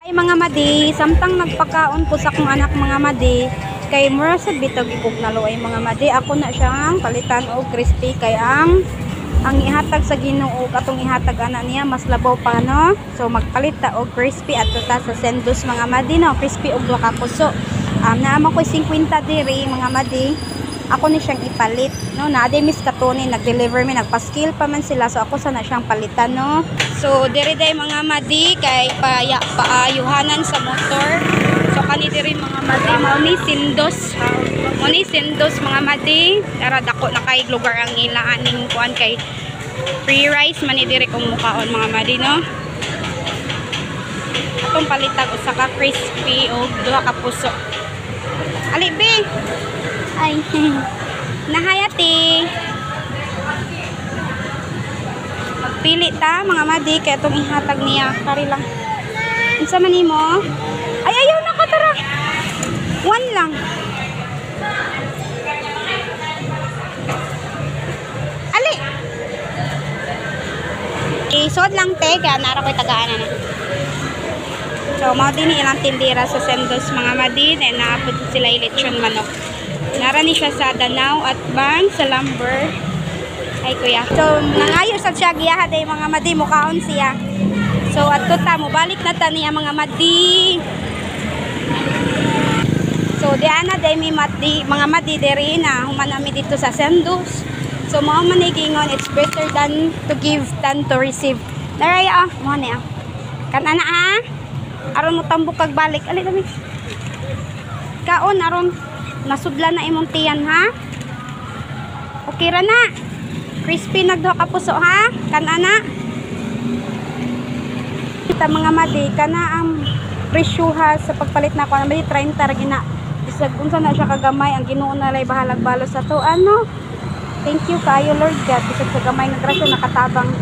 Ay mga madi, samtang nagpakaon ko sa akong anak mga madi, kay mura sa bitag ikog nalo ay mga madi, ako na siyang palitan og crispy kay ang ihatag sa Ginoo katong ihatag ana niya mas labaw pa no. So magpalit ta og crispy adto ta sa Sendos mga madi no, crispy og duha ka puso. Naama ko 50 diri mga madi. Ako ni siyang ipalit no, na ade miss katoni nag-deliver mi, nagpa-skill pa man sila, so ako sana siyang palitan no. So diri day mga madi kay paayuhanan sa motor. So kani diri mga madi mao ni Sendos mga madi, ara dako na kay lugar ang ila aning kuan kay free rice man ni diri kung mukaon mga madi no. Atong palitag usa ka crispy og duha ka puso. Ali be. Ay, nahayati. Magpili ta mga madi kay itong ihatag niya. Kari lang. Unsa man nimo? Ay, ayaw na ka tara. One lang. Ali. Isod lang te, kaya nara ko'y tagaan na. So, mao din ilang tindira sa Sendos mga madi, then naapod sila lechon manok. Nara ni siya sa Danau at Ban sa Lumber. Ay kuya. So nangayo sa siya giyaha day mga madi, mukaon siya. So adto ta mo balik na ta niya mga madi. So di ana day mi madi mga madi diri na human nami dito sa Sendos. So mao man ni gingon, it's better than to give than to receive. Daray mo ni Kanana aron mo tambok kag balik. Ali dami. Kaon aron nasudlan na imong tiyan ha. Okay ra na. Crispy nagduha ka puso ha. Kanana. Kita mga madi kana ang presyuha sa pagpalit na ko na madi 30 ra gina. Bisag unsa na siya kagamay ang Ginoo na lay bahalag balos sa to ano. Thank you kayo Lord God bisag sa gamay nga grasya nakatabang.